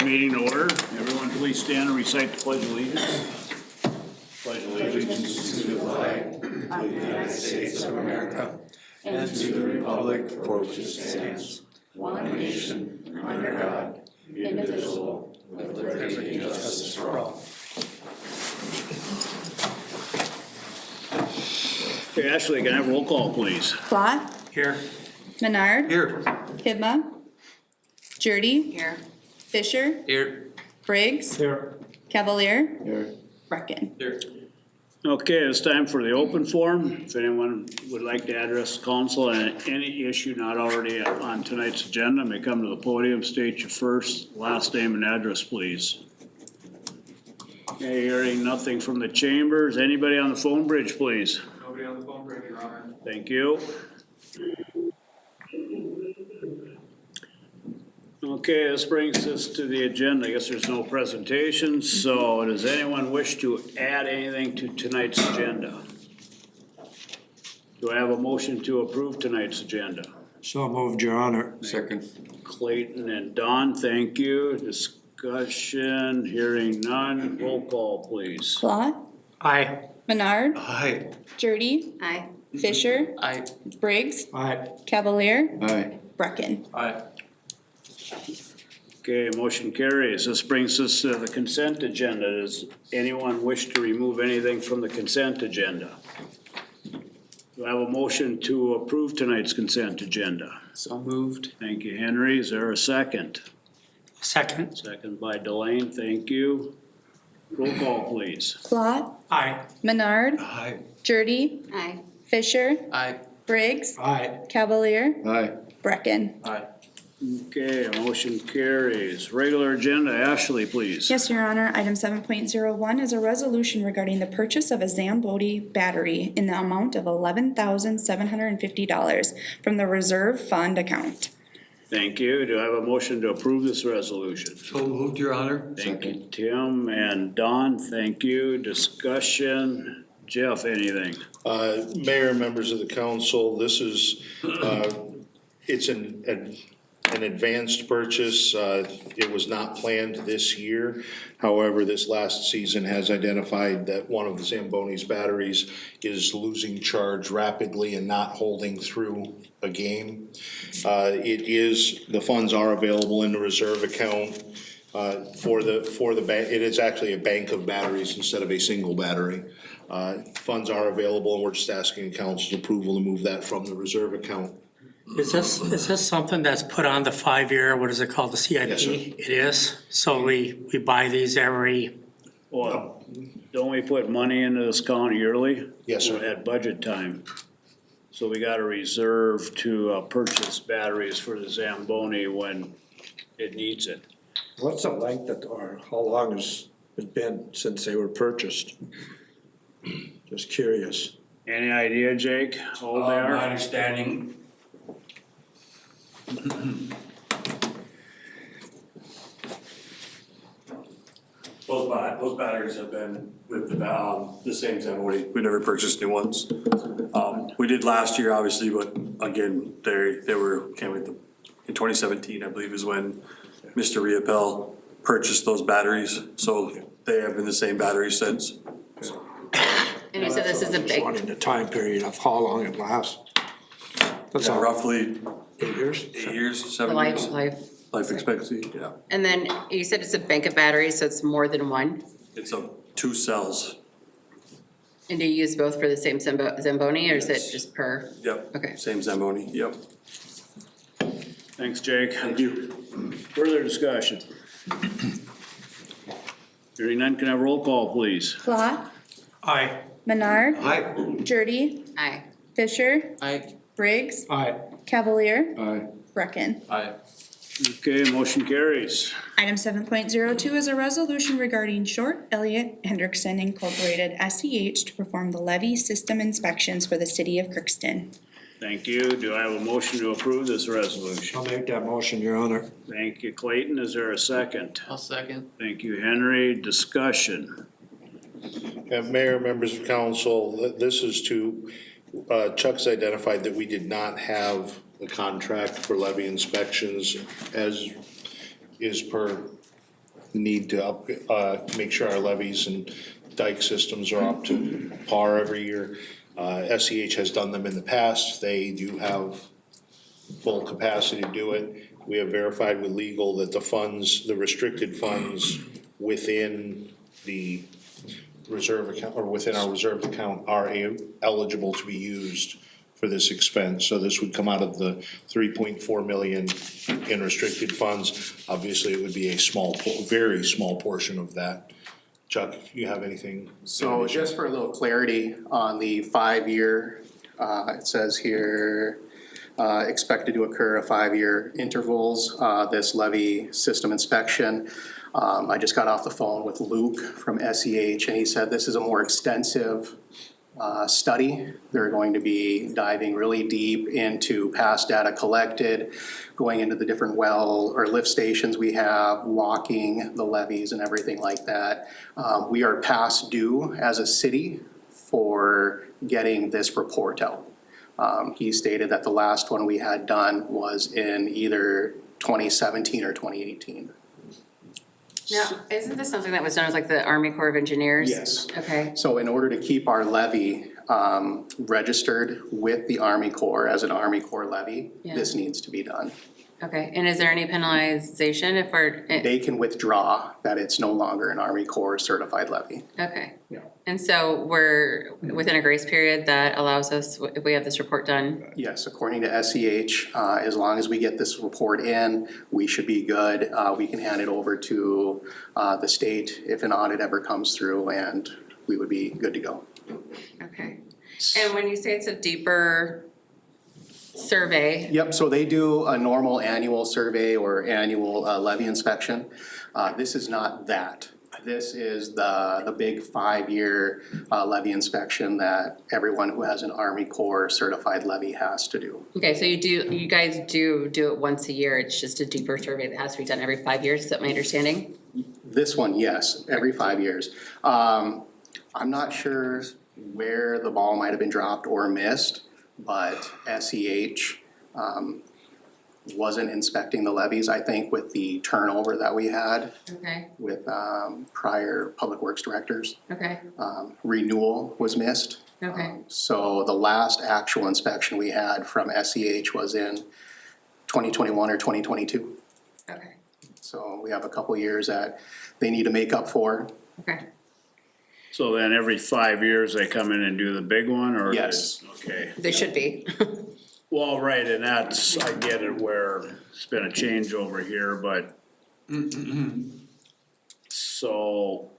Meeting to order. Everyone please stand and recite the Pledge of Allegiance. Pledge allegiance to the flag of the United States of America and to the republic for which it stands, one nation, under God, indivisible, with liberty and justice for all. Okay, Ashley, can I have a roll call, please? Plot, Here. Menard, Here. Kidma, Jurdy, Here. Fisher, Here. Briggs, Here. Cavalier, Here. Brecken. Here. Okay, it's time for the open forum. If anyone would like to address council on any issue not already on tonight's agenda, may come to the podium, state your first, last name and address, please. Okay, hearing nothing from the chambers. Anybody on the phone bridge, please? Nobody on the phone break, Your Honor. Thank you. Okay, this brings us to the agenda. I guess there's no presentation, so does anyone wish to add anything to tonight's agenda? Do I have a motion to approve tonight's agenda? So moved, Your Honor. Second. Clayton and Don, thank you. Discussion, hearing none. Roll call, please. Plot, Aye. Menard, Aye. Jurdy, Aye. Fisher, Aye. Briggs, Aye. Cavalier, Aye. Brecken. Aye. Okay, motion carries. This brings us to the consent agenda. Does anyone wish to remove anything from the consent agenda? Do I have a motion to approve tonight's consent agenda? So moved. Thank you, Henry. Is there a second? Second. Second by Delane, thank you. Roll call, please. Plot, Aye. Menard, Aye. Jurdy, Aye. Fisher, Aye. Briggs, Aye. Cavalier, Aye. Brecken. Aye. Okay, motion carries. Regular agenda, Ashley, please. Yes, Your Honor. Item 7.01 is a resolution regarding the purchase of a Zamboni battery in the amount of $11,750 from the reserve fund account. Thank you. Do I have a motion to approve this resolution? So moved, Your Honor. Thank you, Tim and Don, thank you. Discussion, Jeff, anything? Mayor, members of the council, this is, it's an advanced purchase. It was not planned this year. However, this last season has identified that one of the Zamboni's batteries is losing charge rapidly and not holding through a game. The funds are available in the reserve account for the bank. It is actually a bank of batteries instead of a single battery. Funds are available, and we're just asking council's approval to move that from the reserve account. Is this something that's put on the 5-year, what is it called, the CIP? Yes, sir. It is? So we buy these every, Well, don't we put money into this account yearly? Yes, sir. At budget time. So we got a reserve to purchase batteries for the Zamboni when it needs it. What's the length that, or how long has it been since they were purchased? Just curious. Any idea, Jake, how old they My are? understanding. Those batteries have been with the same Zamboni. We never purchased new ones. We did last year, obviously, but again, they were, in 2017, I believe, is when Mr. Riopel purchased those batteries. So they have been the same batteries since. And you said this is a Just big, wanting the time period of how long it lasts. That's Yeah, all. roughly 8 years? 8 years, the 7 life, years. Life expectancy, yeah. and then you said it's a bank of batteries, so it's more than one? It's 2 cells. And do you use both for the same Zamboni, or is it Yes. just per? Yep. Okay. Same Zamboni, yep. Thanks, Jake. Thank you. Further discussion? Hearing none, can I have roll call, please? Plot, aye. Menard, Aye. Jurdy, Aye. Fisher, Aye. Briggs, Aye. Cavalier, Aye. Brecken. Aye. Okay, motion carries. Item 7.02 is a resolution regarding Short Elliott Hendrickson Incorporated SEH to perform the levee system inspections for the city of Crookston. Thank you. Do I have a motion to approve this resolution? I'll make that motion, Your Honor. Thank you, Clayton. Is there a second? I'll second. Thank you, Henry. Discussion. Mayor, members of council, this is to, Chuck's identified that we did not have the contract for levee inspections as is per need to make sure our levees and dike systems are up to par every year. SEH has done them in the past. They do have full capacity to do it. We have verified with legal that the funds, the restricted funds within the reserve account, or within our reserve account, are eligible to be used for this expense. So this would come out of the 3.4 million in restricted funds. Obviously, it would be a very small portion of that. Chuck, you have anything? So just for a little clarity on the 5-year, it says here, expected to occur 5-year intervals, this levy system inspection. I just got off the phone with Luke from SEH, and he said this is a more extensive study. They're going to be diving really deep into past data collected, going into the different well or lift stations we have, walking the levees and everything like that. We are past due as a city for getting this report out. He stated that the last one we had done was in either 2017 or 2018. Now, isn't this something that was done with like the Army Corps of Engineers? Yes. Okay, So in order to keep our levy registered with the Army Corps as an Army Corps levy, this needs to be done. okay. And is there any penalization if we're, They can withdraw that it's no longer an Army Corps certified levy. okay. Yeah. And so we're within a grace period that allows us, if we have this report done? Yes, according to SEH, as long as we get this report in, we should be good. We can hand it over to the state if an audit ever comes through, and we would be good to go. Okay. And when you say it's a deeper survey, Yep, so they do a normal annual survey or annual levy inspection. This is not that. This is the big 5-year levy inspection that everyone who has an Army Corps certified levy has to do. okay, so you guys do it once a year, it's just a deeper survey that has to be done every 5 years, is that my understanding? This one, yes, every 5 years. I'm not sure where the ball might have been dropped or missed, but SEH wasn't inspecting the levies, I think, with the turnover that we had Okay, with prior public works directors. okay, Renewal was missed. okay, So the last actual inspection we had from SEH was in 2021 or 2022. okay, So we have a couple years that they need to make up for. okay. So then every 5 years they come in and do the big one, or? Yes. Okay, They should be. well, right, and that's, I get it where it's been a change over here, but. So.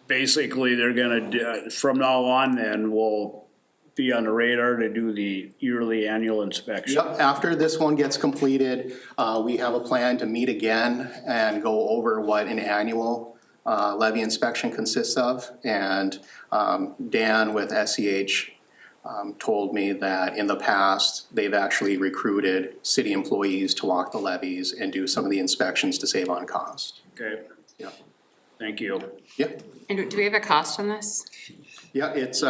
Basically, they're gonna do, from now on then, we'll be on the radar to do the yearly annual inspection. Yep, after this one gets completed, we have a plan to meet again and go over what an annual levy inspection consists of. And Dan with SEH told me that in the past, they've actually recruited city employees to walk the levees and do some of the inspections to save on cost. Okay, Yep. thank you. Yep, And do we have a cost on this? yeah, it's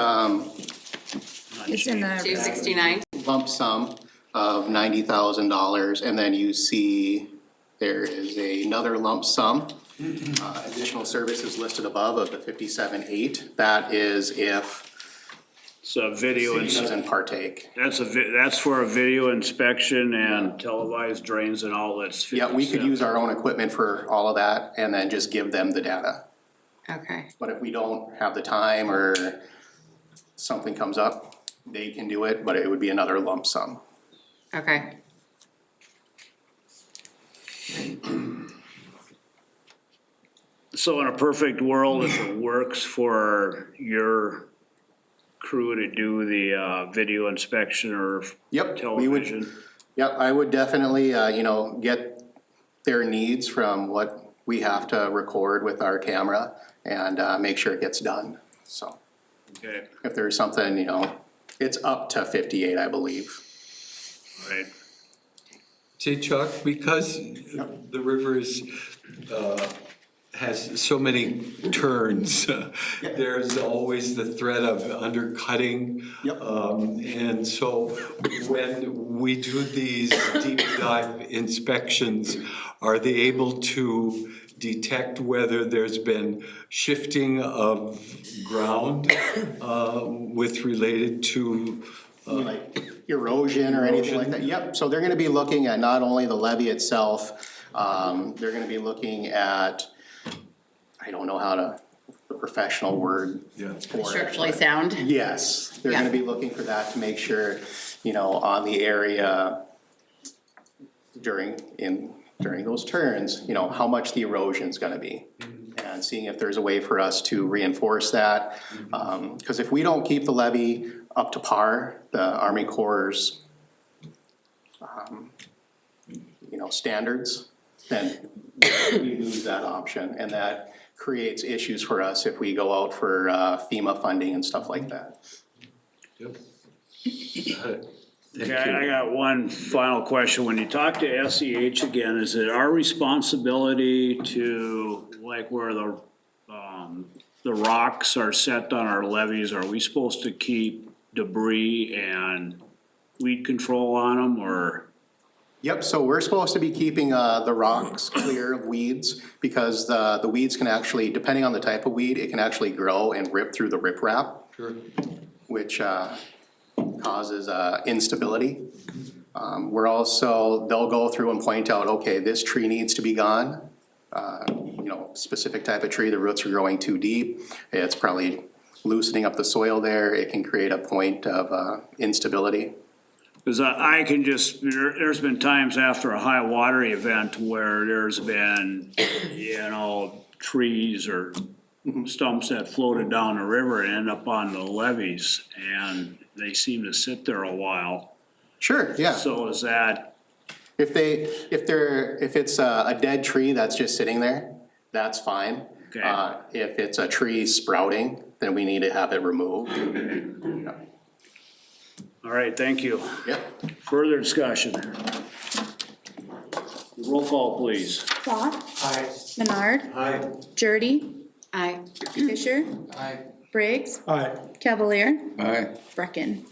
It's in the. 269? lump sum of $90,000, and then you see there is another lump sum. Additional services listed above of the 57.8. That is if So video, city doesn't partake. that's for a video inspection and televised drains and outlets. Yeah, we could 57. use our own equipment for all of that and then just give them the data. Okay, But if we don't have the time or something comes up, they can do it, but it would be another lump sum. okay. So in a perfect world, if it works for your crew to do the video inspection or Yep, we would, television? yep, I would definitely, get their needs from what we have to record with our camera and make sure it gets done. So Okay, if there's something, it's up to 58, I believe. right. See, Chuck, because the rivers has so many turns. There's always the threat of undercutting. Yep. And so when we do these deep dive inspections, are they able to detect whether there's been shifting of ground with related to Like erosion or anything like that? Yep, so they're gonna be looking at not only the levee itself, they're gonna be looking at, I don't know how to, the professional word for it. Structurally sound. Yes, they're gonna be looking for that to make sure, on the area during those turns, how much the erosion's gonna be. And seeing if there's a way for us to reinforce that. Cause if we don't keep the levee up to par, the Army Corps' standards, then we lose that option. And that creates issues for us if we go out for FEMA funding and stuff like that. Okay, I got one final question. When you talk to SEH again, is it our responsibility to, like where the rocks are set on our levees, are we supposed to keep debris and weed control on them, or? Yep, so we're supposed to be keeping the rocks clear of weeds because the weeds can actually, depending on the type of weed, it can actually grow and rip through the riprap. Sure. Which causes instability. We're also, they'll go through and point out, okay, this tree needs to be gone. Specific type of tree, the roots are growing too deep. It's probably loosening up the soil there. It can create a point of instability. Cause I can just, there's been times after a high water event where there's been, trees or stumps that floated down the river and end up on the levees, and they seem to sit there a while. Sure, yeah. So is that, If it's a dead tree that's just sitting there, that's fine. Okay. If it's a tree sprouting, then we need to have it removed. all right, thank you. Yep. Further discussion. Roll call, please. Clough. Aye. Menard. Aye. Jurdy. Aye. Fisher. Aye. Briggs. Aye. Cavalier. Aye. Brecken.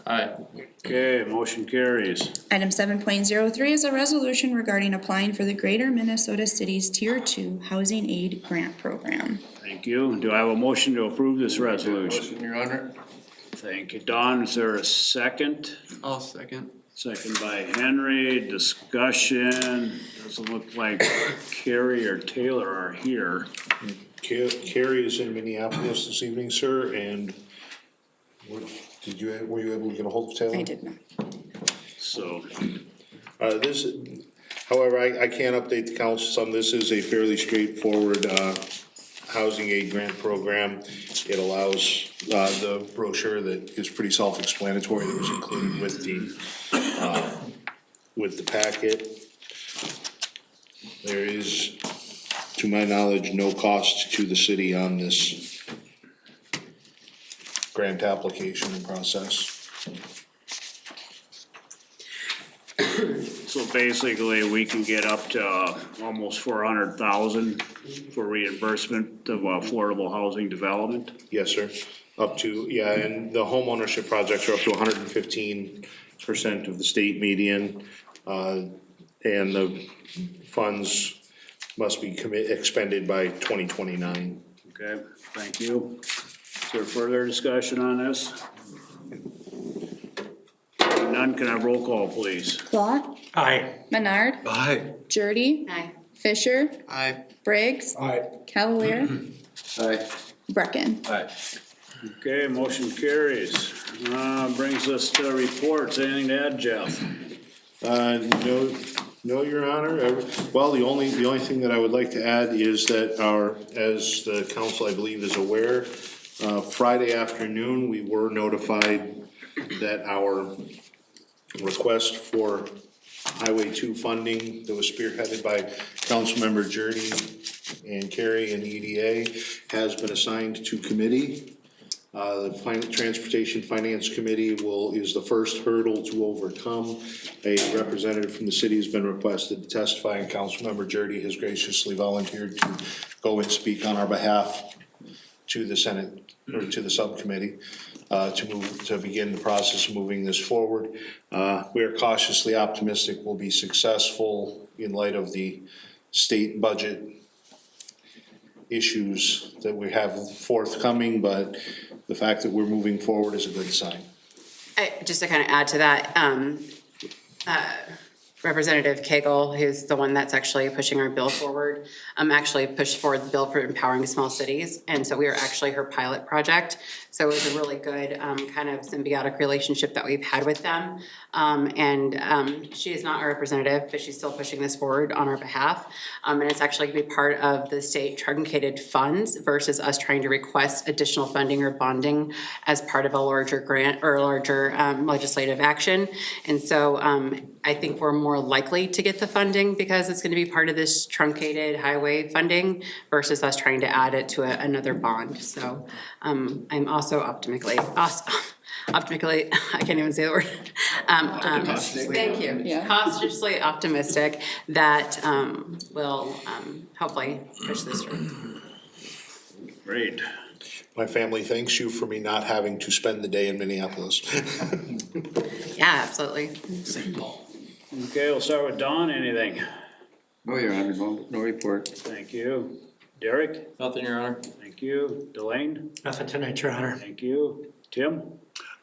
Okay, motion carries. Item 7.03 is a resolution regarding applying for the Greater Minnesota Cities Tier 2 Housing Aid Grant Program. Thank you. Do I have a motion to approve this resolution? Your Honor. Thank you, Don. Is there a second? I'll second. Second by Henry. Discussion. Doesn't look like Carrie or Taylor are here. Carrie is in Minneapolis this evening, sir, and were you able to get a hold of Taylor? I did not. So, However, I can update the council some. This is a fairly straightforward, housing aid grant program. It allows, the brochure that is pretty self-explanatory that was included with the packet. There is, to my knowledge, no cost to the city on this grant application process. so basically, we can get up to almost 400,000 for reimbursement of affordable housing development. Yes, sir. Up to, yeah, and the home ownership projects are up to 115% of the state median. And the funds must be expended by 2029. Okay, thank you. Is there further discussion on this? None, can I have roll call, please? Clough. Aye. Menard. Aye. Jurdy. Aye. Fisher. Aye. Briggs. Aye. Cavalier. Aye. Brecken. Aye. Okay, motion carries. Brings us to reports. Anything to add, Jeff? No, Your Honor. Well, the only thing that I would like to add is that as the council, I believe, is aware, Friday afternoon, we were notified that our request for Highway 2 funding that was spearheaded by Councilmember Jurdy and Carrie and the EDA has been assigned to committee. The Transportation Finance Committee is the first hurdle to overcome. A representative from the city has been requested to testify, and Councilmember Jurdy has graciously volunteered to go and speak on our behalf to the Senate, or to the subcommittee, to begin the process of moving this forward. We are cautiously optimistic we'll be successful in light of the state budget issues that we have forthcoming, but the fact that we're moving forward is a good sign. Just to kind of add to that, Representative Cagle, who's the one that's actually pushing our bill forward, actually pushed forward the bill for empowering small cities. And so we are actually her pilot project. So it was a really good kind of symbiotic relationship that we've had with them. She is not our representative, but she's still pushing this forward on our behalf. And it's actually gonna be part of the state truncated funds versus us trying to request additional funding or bonding as part of a larger grant or a larger legislative action. And so I think we're more likely to get the funding because it's gonna be part of this truncated highway funding versus us trying to add it to another bond. So I'm also optimistically, I can't even say the word. Thank you. Yeah. Cautiously optimistic that we'll hopefully push this through. Great. My family thanks you for me not having to spend the day in Minneapolis. Yeah, absolutely. Okay, we'll start with Don. Anything? No, Your Honor, no report. Thank you. Derek? Nothing, Your Honor. Thank you. Delane? Nothing tonight, Your Honor. Thank you. Tim?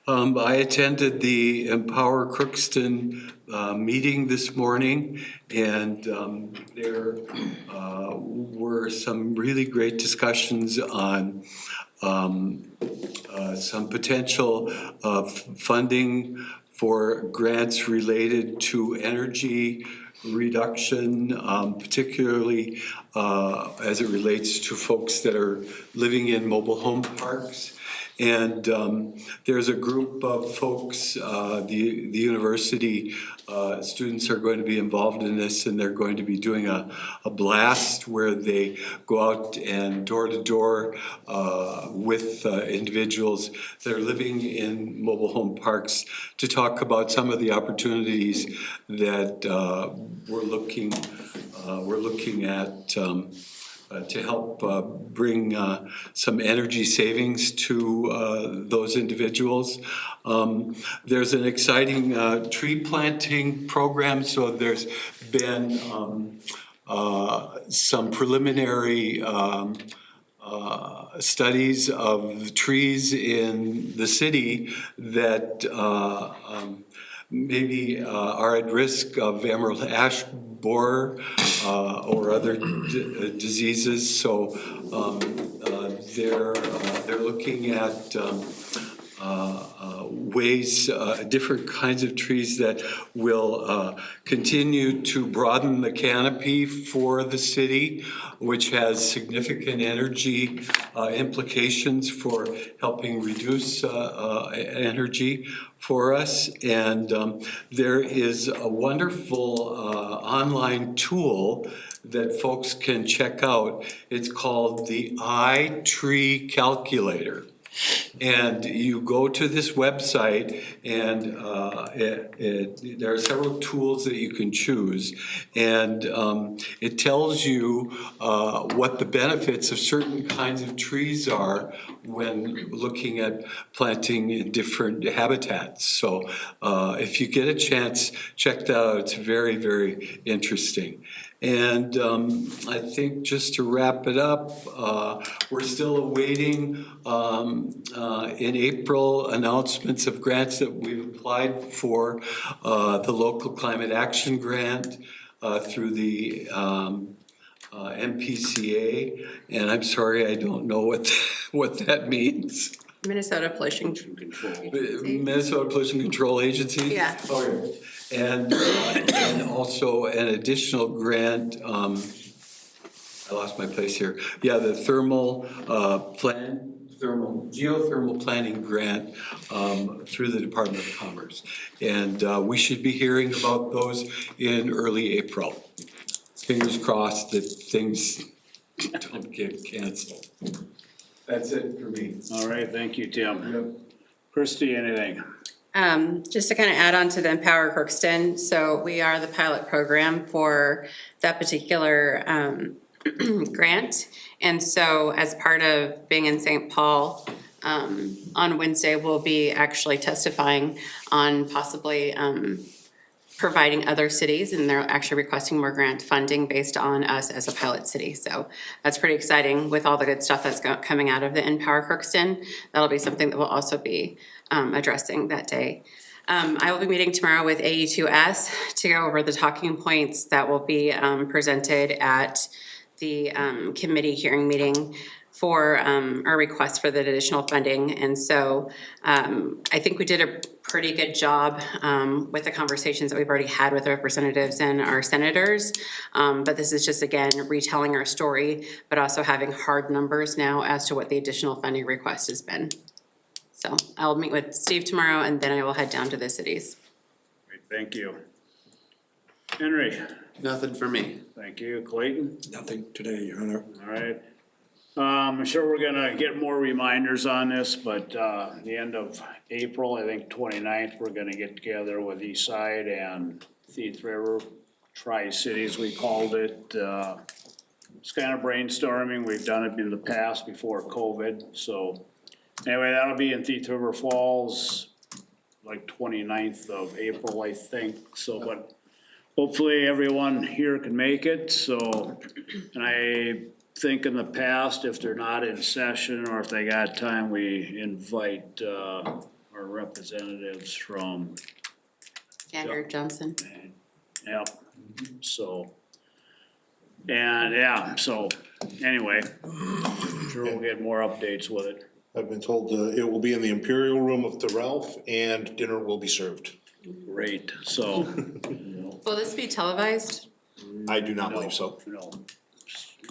I attended the Empower Crookston meeting this morning, and there were some really great discussions on some potential funding for grants related to energy reduction, particularly as it relates to folks that are living in mobile home parks. And there's a group of folks, the university students are going to be involved in this, and they're going to be doing a blast where they go out and door to door with individuals that are living in mobile home parks to talk about some of the opportunities that we're looking at to help bring some energy savings to those individuals. There's an exciting tree planting program, so there's been some preliminary studies of trees in the city that maybe are at risk of emerald ash borer or other diseases. So they're looking at ways, different kinds of trees that will continue to broaden the canopy for the city, which has significant energy implications for helping reduce energy for us. And there is a wonderful online tool that folks can check out. It's called the iTree Calculator. And you go to this website, and there are several tools that you can choose, and it tells you what the benefits of certain kinds of trees are when looking at planting in different habitats. So if you get a chance, check that out. It's very, very interesting. And I think just to wrap it up, we're still awaiting in April announcements of grants that we've applied for, the local climate action grant through the MPCA. And I'm sorry, I don't know what that means. Minnesota Pollution Control. Minnesota Pollution Control Agency? Yeah. Okay. And also an additional grant, I lost my place here. Yeah, the geothermal planning grant through the Department of Commerce. And we should be hearing about those in early April. Fingers crossed that things don't get canceled. That's it for me. All right, thank you, Tim. Christie, anything? Just to kind of add on to the Empower Crookston, so we are the pilot program for that particular grant. And so as part of being in St. Paul, on Wednesday, we'll be actually testifying on possibly providing other cities, and they're actually requesting more grant funding based on us as a pilot city. So that's pretty exciting with all the good stuff that's coming out of the Empower Crookston. That'll be something that we'll also be addressing that day. I will be meeting tomorrow with AE2S to go over the talking points that will be presented at the committee hearing meeting for our request for the additional funding. And so I think we did a pretty good job with the conversations that we've already had with representatives and our senators. But this is just, again, retelling our story, but also having hard numbers now as to what the additional funding request has been. So I'll meet with Steve tomorrow, and then I will head down to the cities. Great, thank you. Henry? Nothing for me. Thank you. Clayton? Nothing today, Your Honor. All right. I'm sure we're gonna get more reminders on this, but, the end of April, I think 29th, we're gonna get together with Eastside and Thief River, Tri-Cities, we called it. It's kind of brainstorming. We've done it in the past before COVID, so anyway, that'll be in Thief River Falls, like 29th of April, I think, so, but hopefully everyone here can make it, so, and I think in the past, if they're not in session or if they got time, we invite, our representatives from, Andrew Johnson. yep, so. And, yeah, so, anyway, I'm sure we'll get more updates with it. I've been told it will be in the Imperial Room of the Ralph and dinner will be served. Great, so, Will this be televised? I do not believe so. no,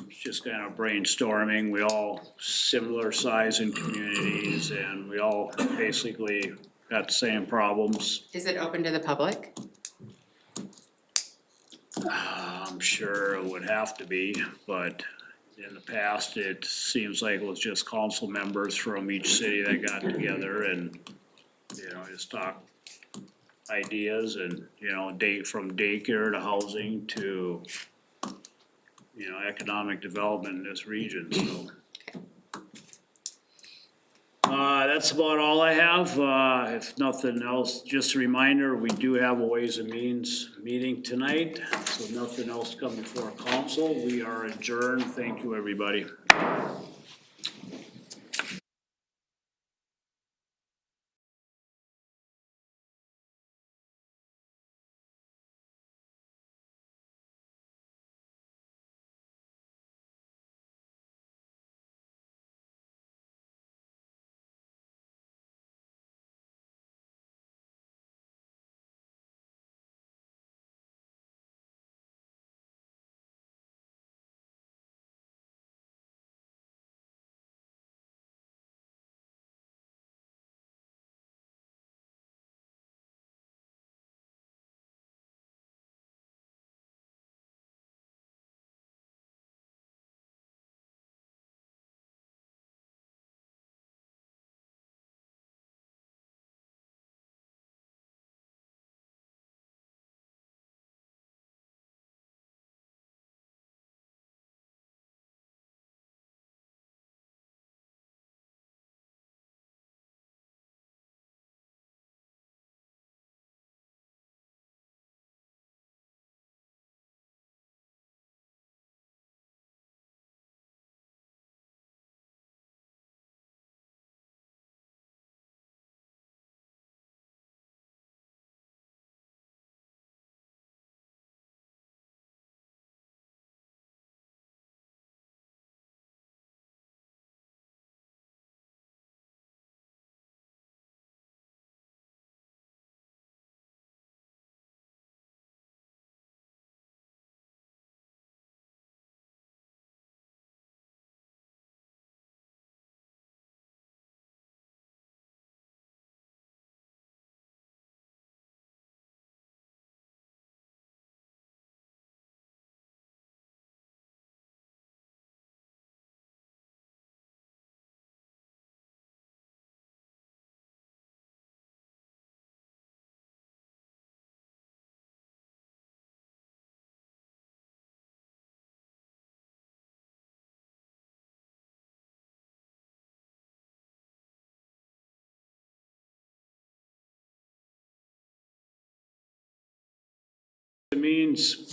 it's just kind of brainstorming. We all similar size in communities and we all basically got the same problems. Is it open to the public? I'm sure it would have to be, but in the past, it seems like it was just council members from each city that got together and, you know, just talk ideas and, you know, from daycare to housing to, you know, economic development in this region, so. That's about all I have. If nothing else, just a reminder, we do have a Ways and Means meeting tonight. So nothing else come before council. We are adjourned. Thank you, everybody.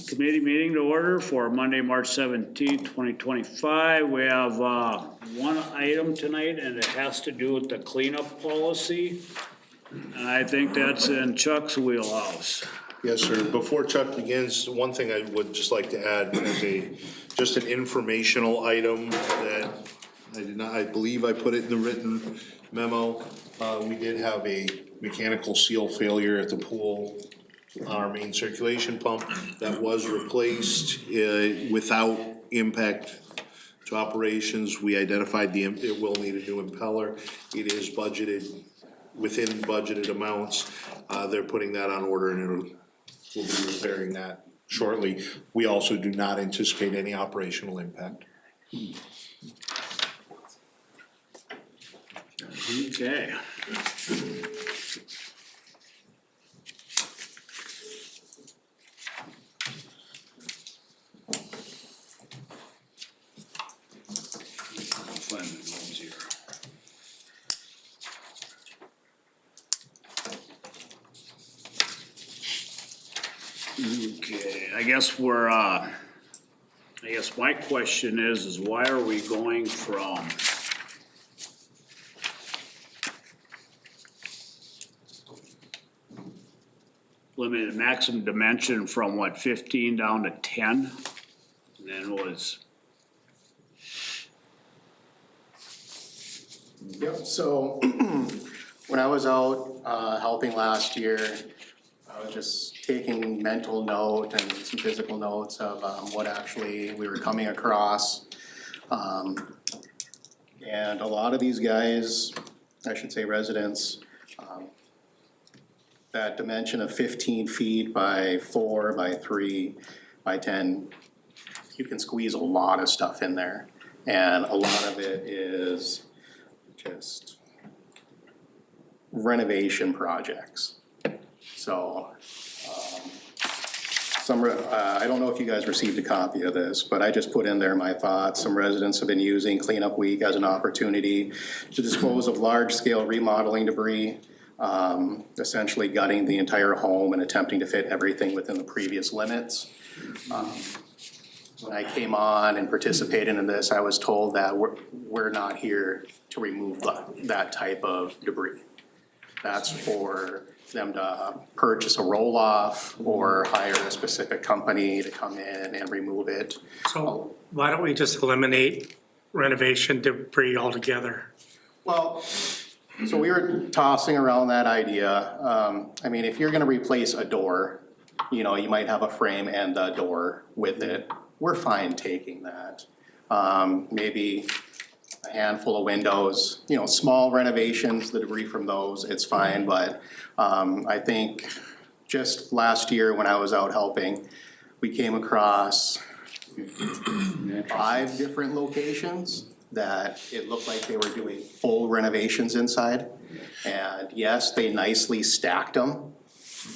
committee meeting to order for Monday, March 17th, 2025. We have one item tonight, and it has to do with the cleanup policy. And I think that's in Chuck's wheelhouse. Yes, sir. Before Chuck begins, one thing I would just like to add as just an informational item that I believe I put it in the written memo. We did have a mechanical seal failure at the pool on our main circulation pump that was replaced without impact to operations. We identified it will need a new impeller. It is budgeted within budgeted amounts. They're putting that on order and we'll be repairing that shortly. We also do not anticipate any operational impact. Okay. Find the notes here. Okay, I guess my question is why are we going from limited maximum dimension from what, 15 down to 10? And then was, Yep, so when I was out helping last year, I was just taking mental note and some physical notes of what actually we were coming across. And a lot of these guys, I should say residents, that dimension of 15 feet by 4 by 3 by 10, you can squeeze a lot of stuff in there. And a lot of it is just renovation projects. So, I don't know if you guys received a copy of this, but I just put in there my thoughts. Some residents have been using cleanup week as an opportunity to dispose of large-scale remodeling debris, essentially gutting the entire home and attempting to fit everything within the previous limits. When I came on and participated in this, I was told that we're not here to remove that type of debris. That's for them to purchase a roll-off or hire a specific company to come in and remove it. So why don't we just eliminate renovation debris altogether? Well, so we were tossing around that idea. I mean, if you're gonna replace a door, you know, you might have a frame and the door with it. We're fine taking that. Maybe a handful of windows, you know, small renovations, the debris from those, it's fine, but I think just last year when I was out helping, we came across 5 different locations that it looked like they were doing full renovations inside. And yes, they nicely stacked them,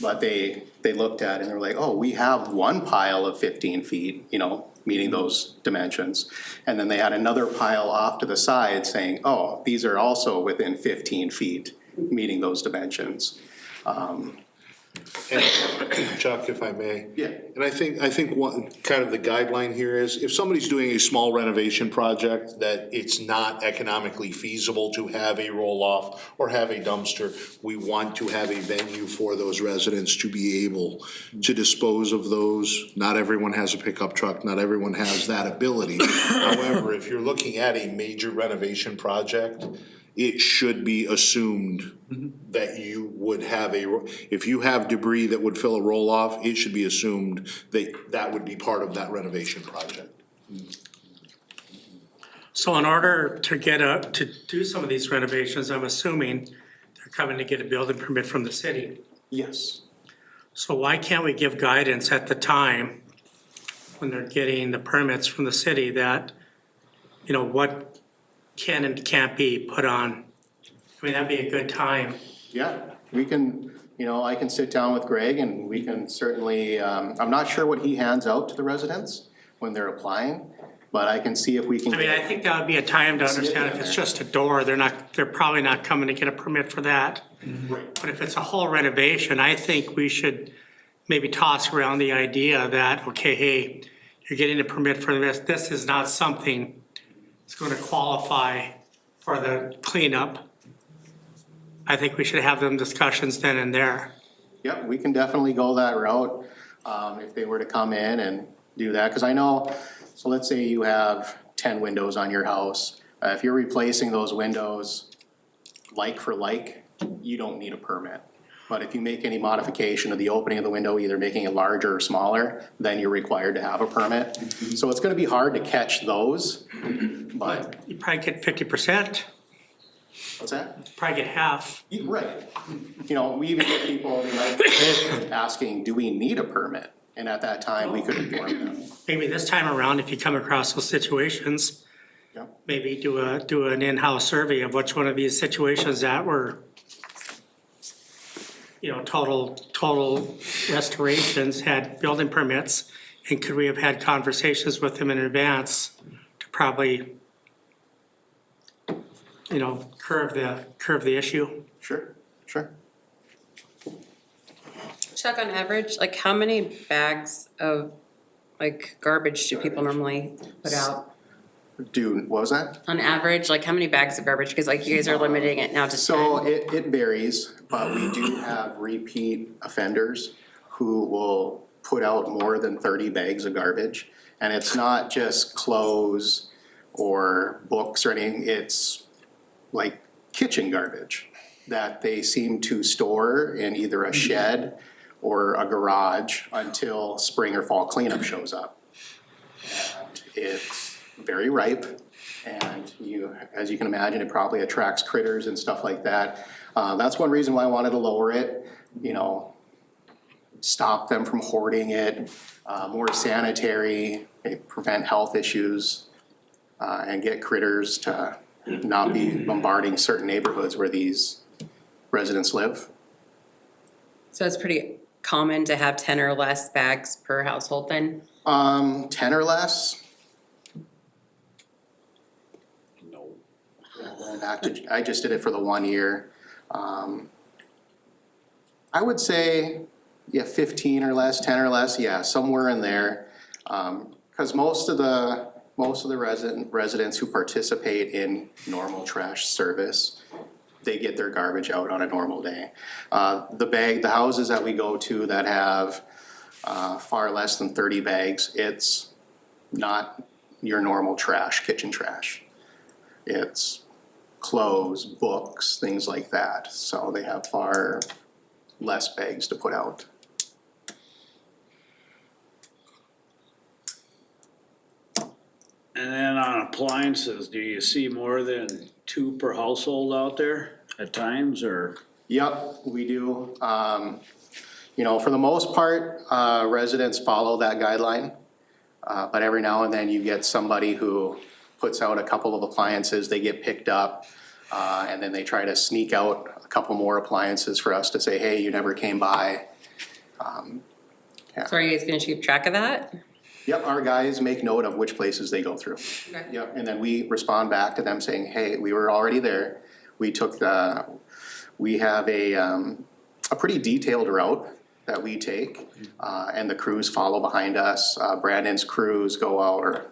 but they looked at it and they were like, oh, we have one pile of 15 feet, you know, meeting those dimensions. And then they had another pile off to the side saying, oh, these are also within 15 feet, meeting those dimensions. And Chuck, if I may. Yeah. And I think one, kind of the guideline here is, if somebody's doing a small renovation project that it's not economically feasible to have a roll-off or have a dumpster, we want to have a venue for those residents to be able to dispose of those. Not everyone has a pickup truck, not everyone has that ability. However, if you're looking at a major renovation project, it should be assumed that you would have if you have debris that would fill a roll-off, it should be assumed that that would be part of that renovation project. So in order to to do some of these renovations, I'm assuming they're coming to get a building permit from the city. Yes. So why can't we give guidance at the time when they're getting the permits from the city that, you know, what can and can't be put on? I mean, that'd be a good time. Yeah, we can, you know, I can sit down with Greg and we can certainly, I'm not sure what he hands out to the residents when they're applying, but I can see if we can. I mean, I think that would be a time to understand if it's just a door, they're probably not coming to get a permit for that. Right. But if it's a whole renovation, I think we should maybe toss around the idea that, okay, hey, you're getting a permit for this. This is not something that's going to qualify for the cleanup. I think we should have them discussions then and there. Yep, we can definitely go that route, if they were to come in and do that, cause I know, so let's say you have 10 windows on your house. If you're replacing those windows like for like, you don't need a permit. But if you make any modification of the opening of the window, either making it larger or smaller, then you're required to have a permit. So it's gonna be hard to catch those, but, You probably get 50%, what's that? probably get half. Right. You know, we even get people like asking, do we need a permit? And at that time, we could inform them. Maybe this time around, if you come across those situations, Yeah. maybe do an in-house survey of which one of these situations that were, you know, total restorations had building permits, and could we have had conversations with them in advance to probably, you know, curve the issue? Sure, sure. Chuck, on average, like how many bags of like garbage do people normally put out? Dude, what was that? On average, like how many bags of garbage? Because like you guys are limiting it now to 10. So it varies, but we do have repeat offenders who will put out more than 30 bags of garbage. And it's not just clothes or books or anything, it's like kitchen garbage that they seem to store in either a shed or a garage until spring or fall cleanup shows up. And it's very ripe, and as you can imagine, it probably attracts critters and stuff like that. That's one reason why I wanted to lower it, you know, stop them from hoarding it, more sanitary, prevent health issues, and get critters to not be bombarding certain neighborhoods where these residents live. So it's pretty common to have 10 or less bags per household then? 10 or less. No. I just did it for the 1 year. I would say, yeah, 15 or less, 10 or less, yeah, somewhere in there. Cause most of the residents who participate in normal trash service, they get their garbage out on a normal day. The houses that we go to that have far less than 30 bags, it's not your normal trash, kitchen trash. It's clothes, books, things like that. So they have far less bags to put out. And then on appliances, do you see more than 2 per household out there at times, or? Yep, we do. You know, for the most part, residents follow that guideline. But every now and then you get somebody who puts out a couple of appliances, they get picked up, and then they try to sneak out a couple more appliances for us to say, hey, you never came by. So are you guys gonna keep track of that? Yep, our guys make note of which places they go through. Okay. Yep, and then we respond back to them saying, hey, we were already there. We have a pretty detailed route that we take, and the crews follow behind us. Brandon's crews go out, or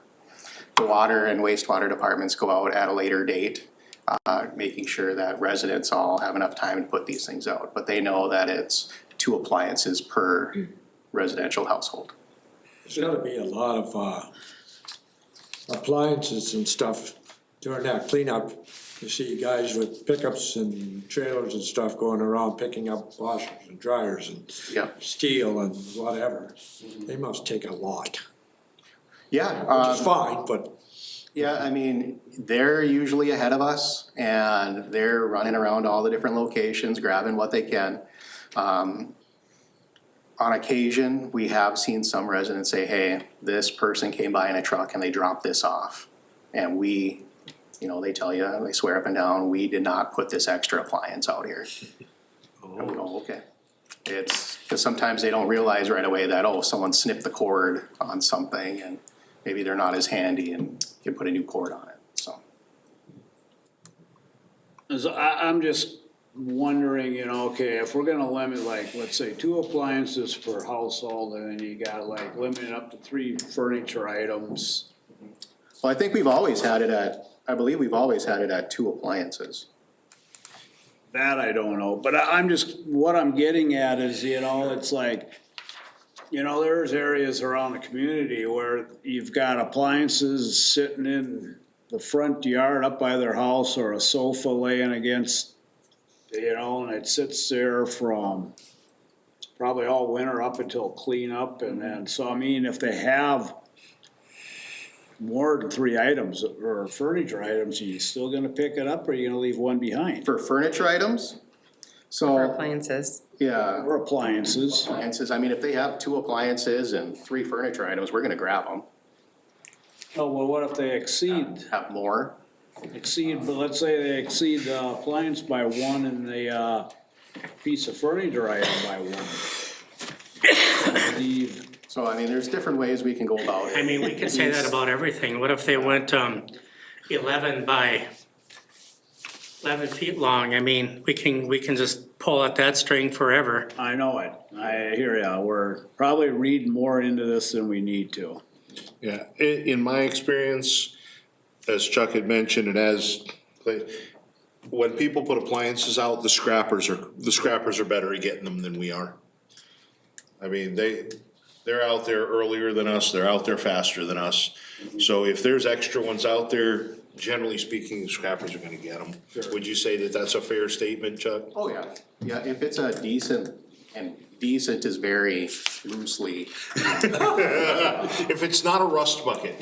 the water and wastewater departments go out at a later date, making sure that residents all have enough time to put these things out. But they know that it's 2 appliances per residential household. There's gotta be a lot of appliances and stuff during that cleanup. You see guys with pickups and trailers and stuff going around picking up washers and dryers and Yep. steel and whatever. They must take a lot, Yeah, which is fine, but yeah, I mean, they're usually ahead of us, and they're running around all the different locations, grabbing what they can. On occasion, we have seen some residents say, hey, this person came by in a truck and they dropped this off. And we, you know, they tell you, they swear up and down, we did not put this extra appliance out here. And we go, okay. It's, because sometimes they don't realize right away that, oh, someone snipped the cord on something and maybe they're not as handy and can put a new cord on it, so. So I'm just wondering, you know, okay, if we're gonna limit like, let's say 2 appliances per household, and then you got like limited up to 3 furniture items. Well, I think we've always had it at, I believe we've always had it at 2 appliances. That I don't know, but I'm just, what I'm getting at is, you know, it's like, you know, there's areas around the community where you've got appliances sitting in the front yard up by their house, or a sofa laying against, you know, and it sits there from probably all winter up until cleanup, and then, so I mean, if they have more than 3 items or furniture items, are you still gonna pick it up, or are you gonna leave one behind? For furniture items, For so, appliances. yeah, Or appliances? appliances, I mean, if they have 2 appliances and 3 furniture items, we're gonna grab them. Oh, well, what if they exceed, Have more, but let's say they exceed the appliance by 1 and the, piece of furniture item by 1? Leave. so I mean, there's different ways we can go about it. I mean, we could say that about everything. What if they went 11 by 11 feet long? I mean, we can just pull at that string forever. I know it, I hear ya, we're probably reading more into this than we need to. Yeah, in my experience, as Chuck had mentioned, and as, when people put appliances out, the scrappers are better at getting them than we are. I mean, they're out there earlier than us, they're out there faster than us. So if there's extra ones out there, generally speaking, the scrappers are gonna get them. Would you say that that's a fair statement, Chuck? Oh, yeah, yeah, if it's a decent, and decent is very loosely, If it's not a rust bucket.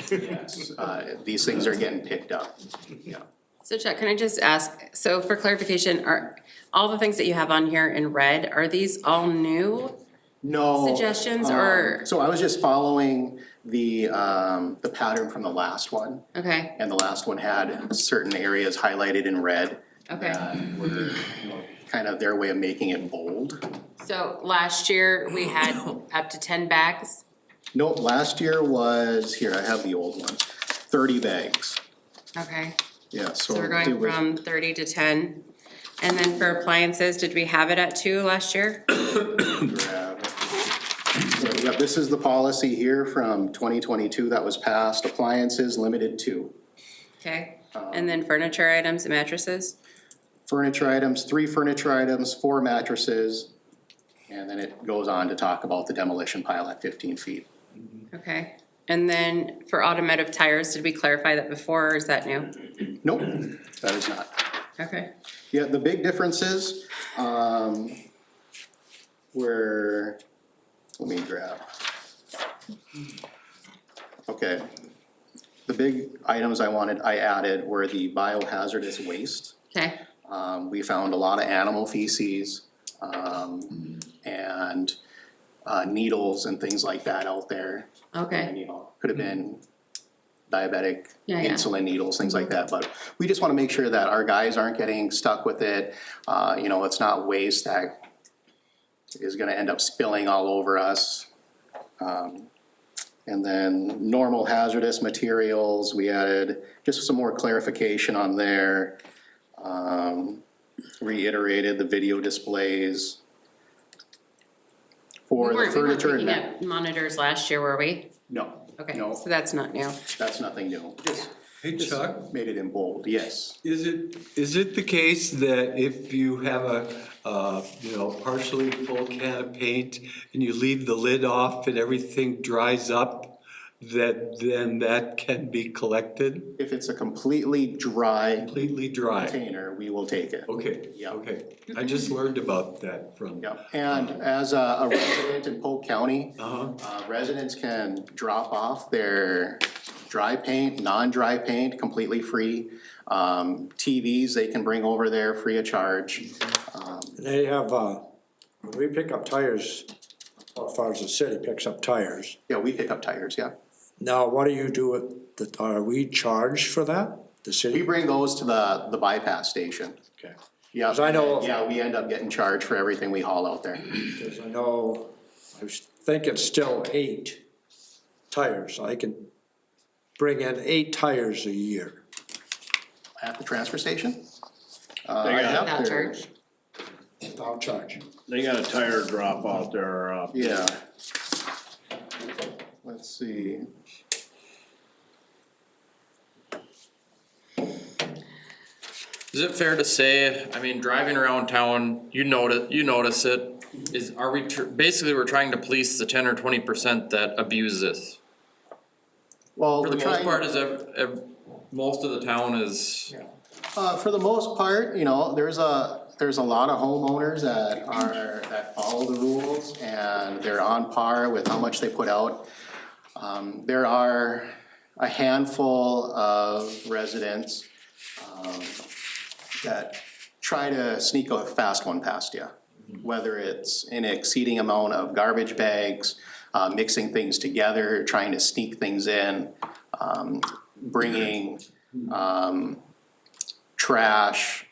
these things are getting picked up, yeah. So Chuck, can I just ask, so for clarification, are all the things that you have on here in red, are these all new No. suggestions or? So I was just following the pattern from the last one, Okay, and the last one had certain areas highlighted in red. okay. That were, you know, kind of their way of making it bold. So last year, we had up to 10 bags. No, last year was, here, I have the old one, 30 bags, Okay, yeah, so. so we're it going was- from 30 to 10. And then for appliances, did we have it at 2 last year? Yeah, this is the policy here from 2022 that was passed, appliances limited to. Okay, and then furniture items and mattresses? Furniture items, 3 furniture items, 4 mattresses, and then it goes on to talk about the demolition pile at 15 feet. Okay, and then for automotive tires, did we clarify that before or is that new? Nope, that is not. Okay, Yeah, the big differences, were, let me grab. Okay. The big items I added were the biohazardous waste. okay, We found a lot of animal feces, and, needles and things like that out there. And, okay, you know, could have been diabetic Yeah, yeah. insulin needles, things like that, but we just wanna make sure that our guys aren't getting stuck with it. You know, it's not waste that is gonna end up spilling all over us. And then normal hazardous materials, we added just some more clarification on there. Reiterated the video displays. For we the weren't furniture and. picking up monitors last year, were we? No. Okay, No, so that's not new. that's nothing new. Just Hey Chuck, made it in bold, yes. is it the case that if you have a, partially full can of paint and you leave the lid off and everything dries up, that can be collected If it's a completely dry completely dry? container, we will take it. Okay, Yeah. okay. I just learned about that from. Yeah, and as a resident in Polk County, Uh-huh. residents can drop off their dry paint, non-dry paint, completely free. TVs, they can bring over there free of charge. They have, when we pick up tires, as far as the city picks up tires. Yeah, we pick up tires, yeah. Now, what do you do with the, are we charged for that? The We city? bring those to the bypass station. Okay. Yeah, 'Cause I know- yeah, we end up getting charged for everything we haul out there. Because I know, I think it's still 8 tires. I can bring in 8 tires a year. At the transfer station? I got- have Without their- charge? without charge. They got a tire drop out there, Yeah. Let's see. Is it fair to say, I mean, driving around town, you notice it, are we, basically we're trying to police the 10 or 20% that abuse this? Well, For the we're most trying. part, most of the town is, For the most part, you know, there's a lot of homeowners that follow the rules and they're on par with how much they put out. There are a handful of residents, that try to sneak a fast one past you. Whether it's an exceeding amount of garbage bags, mixing things together, trying to sneak things in, bringing, trash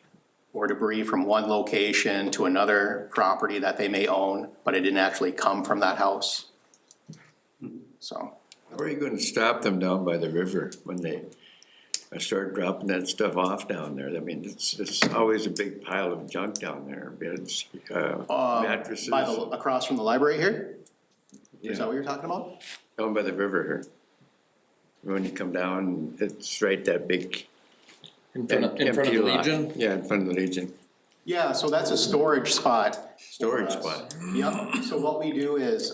or debris from one location to another property that they may own, but it didn't actually come from that house. So, How are you gonna stop them down by the river when they start dropping that stuff off down there? I mean, it's always a big pile of junk down there, beds, mattresses. across from the library here? Is that Yeah, what you're talking about? down by the river here. When you come down, it's right that big. in front of empty the lot. Legion. Yeah, in front of the Legion. Yeah, so that's a storage spot. Storage for us. spot. Yep, so what we do is,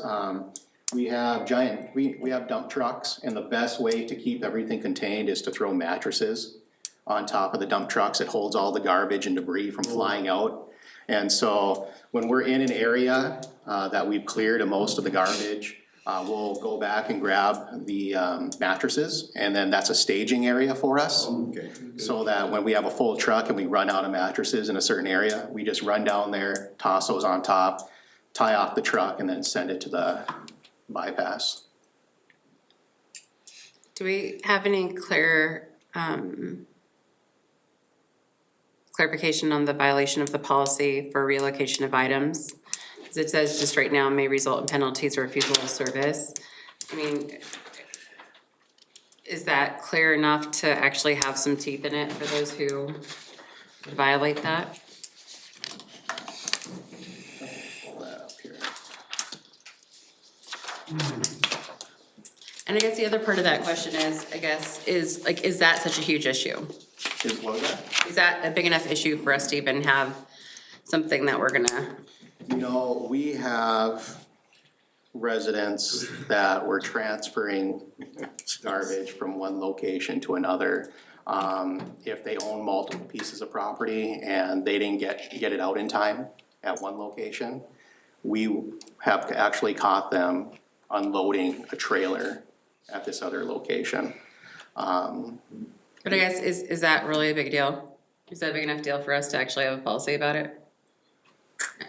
we have we have dump trucks, and the best way to keep everything contained is to throw mattresses on top of the dump trucks. It holds all the garbage and debris from flying out. And so when we're in an area, that we've cleared of most of the garbage, we'll go back and grab the, mattresses, and then that's a staging area for us. Okay. So that when we have a full truck and we run out of mattresses in a certain area, we just run down there, toss those on top, tie off the truck, and then send it to the bypass. Do we have any clarification on the violation of the policy for relocation of items? Because it says just right now may result in penalties or refusal of service. I mean, is that clear enough to actually have some teeth in it for those who violate that? Pull that up here. And I guess the other part of that question is, is that such a huge issue? What was that? Is that a big enough issue for us to even have something that we're gonna? You know, we have residents that were transferring garbage from one location to another. If they own multiple pieces of property and they didn't get it out in time at one location, we have actually caught them unloading a trailer at this other location. But I guess, is that really a big deal? Is that a big enough deal for us to actually have a policy about it?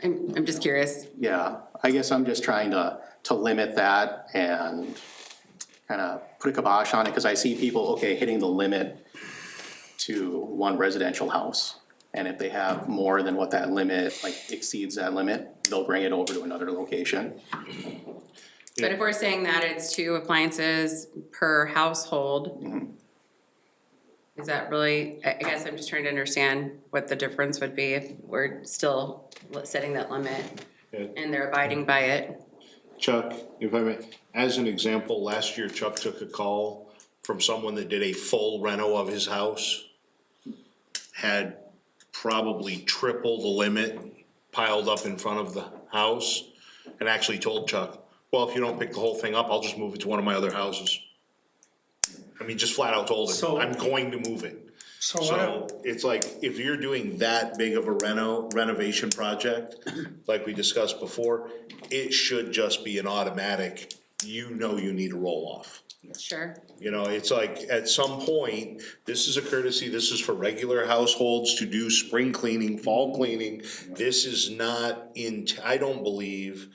I'm just curious. Yeah, I guess I'm just trying to limit that and kind of put a kibosh on it, because I see people, okay, hitting the limit to one residential house. And if they have more than what that limit, like exceeds that limit, they'll bring it over to another location. But if we're saying that it's 2 appliances per household, is that really, I guess I'm just trying to understand what the difference would be if we're still setting that limit and they're abiding by it. Chuck, if I may, as an example, last year Chuck took a call from someone that did a full reno of his house. Had probably triple the limit piled up in front of the house, and actually told Chuck, well, if you don't pick the whole thing up, I'll just move it to one of my other houses. I mean, just flat out told him, So- I'm going to move it. So So it's like, if you're doing that big of a renovation project, like we discussed before, it should just be an automatic, you know you need a roll off. Sure. You know, it's like, at some point, this is a courtesy, this is for regular households to do spring cleaning, fall cleaning. This is not I don't believe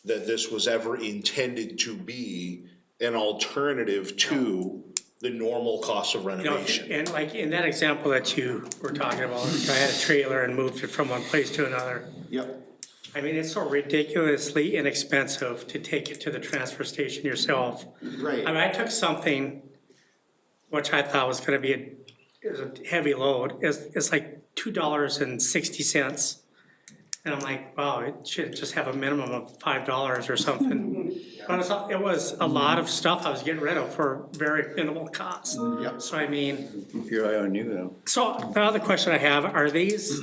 that this was ever intended to be an alternative to the normal cost of You know, renovation. and like in that example that you were talking about, I had a trailer and moved it from one place to another. Yep. I mean, it's so ridiculously inexpensive to take it to the transfer station yourself. Right. I mean, I took something which I thought was gonna be a heavy load, it's like $2.60. And I'm like, wow, it should just have a minimum of $5 or something. But it was a lot of stuff I was getting rid of for very minimal cost. Yep. So I mean, Keep your eye on you though. so the other question I have, are these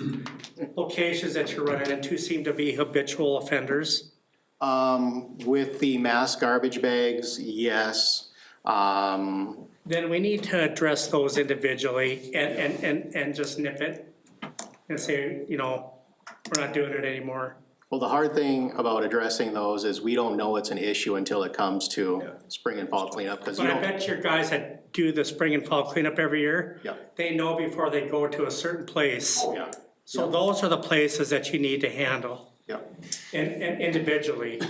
locations that you're running into seem to be habitual offenders? With the mass garbage bags, yes. Then we need to address those individually and just nip it and say, you know, we're not doing it anymore. Well, the hard thing about addressing those is we don't know it's an issue until it comes to spring and fall cleanup, because you But I don't. bet your guys that do the spring and fall cleanup every year, Yeah. they know before they go to a certain place. Yeah, So those are the places that you need to handle yeah, and individually.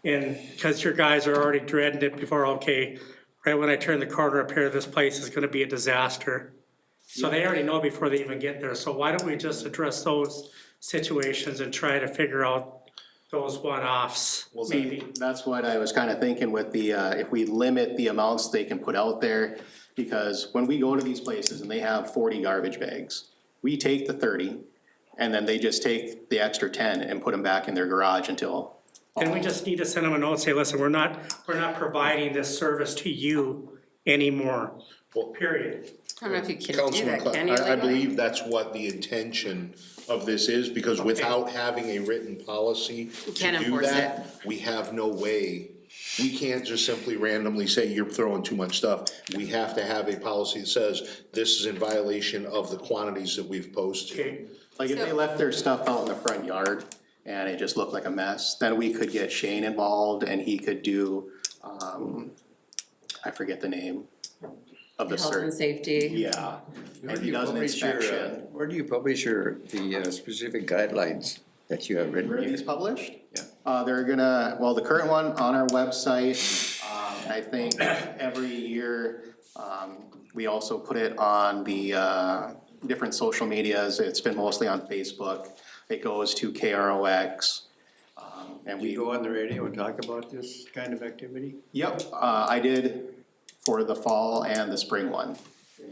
And, because your guys are already dreading it before, okay, right when I turn the corner up here, this place is gonna be a disaster. So they already know before they even get there, so why don't we just address those situations and try to figure out those one-offs, maybe? that's what I was kind of thinking with the, if we limit the amounts they can put out there. Because when we go to these places and they have 40 garbage bags, we take the 30 and then they just take the extra 10 and put them back in their garage until. And we just need to send them a note, say, listen, we're not providing this service to you anymore, period. I don't know if you can do Councilman that, can you? Clark, I legally? believe that's what the intention of this is, because without having a written policy to Can't do enforce that, we have no way. We can't just simply randomly say you're throwing too much stuff. We have to have a policy that says this is in violation of the quantities that we've posted. Okay, Like if they left their stuff out in the front yard and it just looked like a mess, then we could get Shane involved and he could do, I forget the name of the Health and cert. safety. Yeah, Where and do he you does an publish your, inspection. Where do you publish the specific guidelines that you have written Where are here? these published? Yeah. They're gonna, well, the current one on our website, I think every year, we also put it on the, different social medias. It's been mostly on Facebook. It goes to KROX. And Do we, you go on the radio and talk about this kind of activity? yep, I did for the fall and the spring one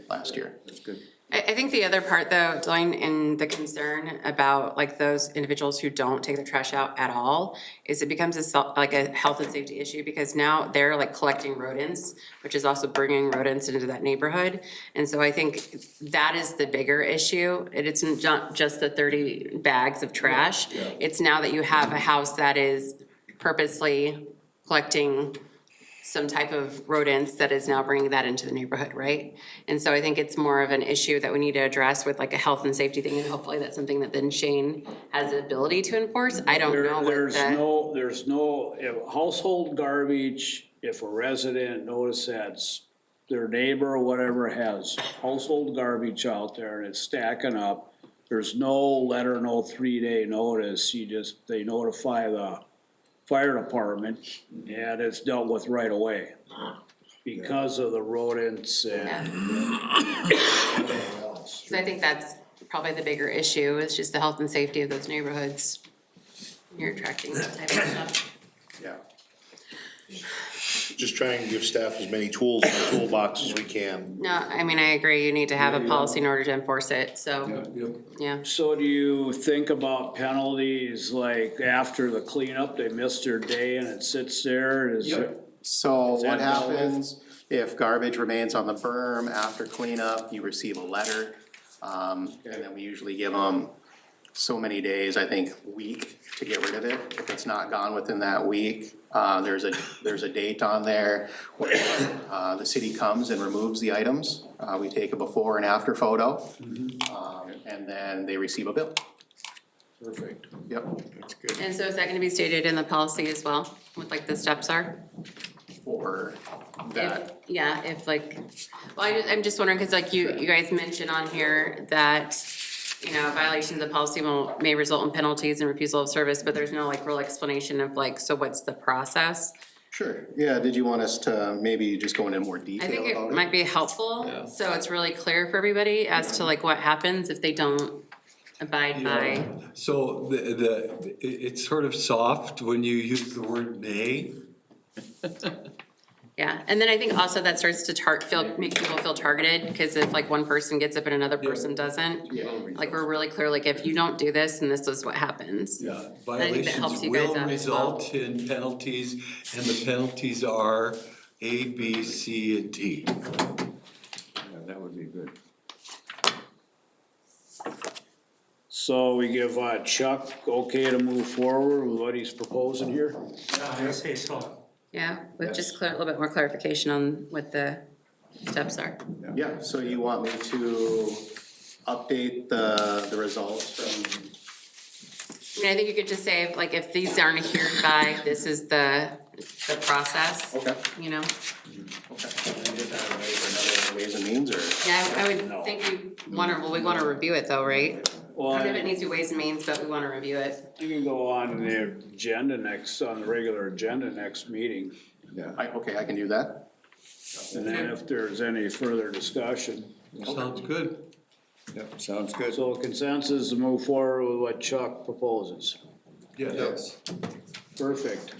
last year. That's good. I think the other part though, Dwayne, and the concern about like those individuals who don't take the trash out at all, is it becomes like a health and safety issue, because now they're like collecting rodents, which is also bringing rodents into that neighborhood. And so I think that is the bigger issue. It's not just the 30 bags of trash. It's now that you have a house that is purposely collecting some type of rodents that is now bringing that into the neighborhood, right? And so I think it's more of an issue that we need to address with like a health and safety thing, and hopefully that's something that then Shane has the ability to enforce. I don't know what There's no, if household garbage, if a resident notices that their neighbor or whatever has household garbage out there and it's stacking up, there's no letter, no 3-day notice, they notify the fire department and it's dealt with right away. Because of the rodents and. Because I think that's probably the bigger issue, is just the health and safety of those neighborhoods. You're attracting that type of stuff. Yeah. Just try and give staff as many tools in the toolbox as we can. No, I mean, I agree, you need to have a policy in order to enforce it, so, yeah. So do you think about penalties, like after the cleanup, they missed their day and it sits there, So what that dealt with? happens if garbage remains on the berm after cleanup, you receive a letter. And then we usually give them so many days, I think, week to get rid of it. If it's not gone within that week, there's a date on there where, the city comes and removes the items. We take a before and after photo, and then they receive a bill. Perfect. Yep. That's good. And so is that gonna be stated in the policy as well, what like the steps are? For If, that, yeah, if like, well, I'm just wondering, cause like you guys mentioned on here that, you know, violations of policy may result in penalties and refusal of service, but there's no like real explanation of like, so what's the process? sure, yeah, did you want us to maybe just go into more I detail think about it it? might be helpful, so it's really clear for everybody as to like what happens if they don't abide by. So it's sort of soft when you use the word may. Yeah, and then I think also that starts to make people feel targeted, because if like one person gets it but another person doesn't, like we're really clear, like if you don't do this, then this is what happens. Yeah, I think that helps violations you guys will out as well. result in penalties, and the penalties are A, B, C, and D. Yeah, that would be good. So we give Chuck okay to move forward with what he's proposing here? I say so. Yeah, with just a little bit more clarification on what the steps are. Yeah, so you want me to update the results from? I mean, I think you could just say, like, if these aren't adhered by, this is the process. Okay. You know? Ways and means, or? Yeah, I would think we wanna review it though, right? Well, I don't know if it needs to be ways and means, but we wanna review it. you can go on the agenda on the regular agenda next meeting. Okay, I can do that. And then if there's any further discussion. Sounds good. Yep, sounds good. So consensus to move forward with what Chuck proposes. Yes. Perfect.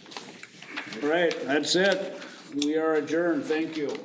All right, that's it. We are adjourned. Thank you.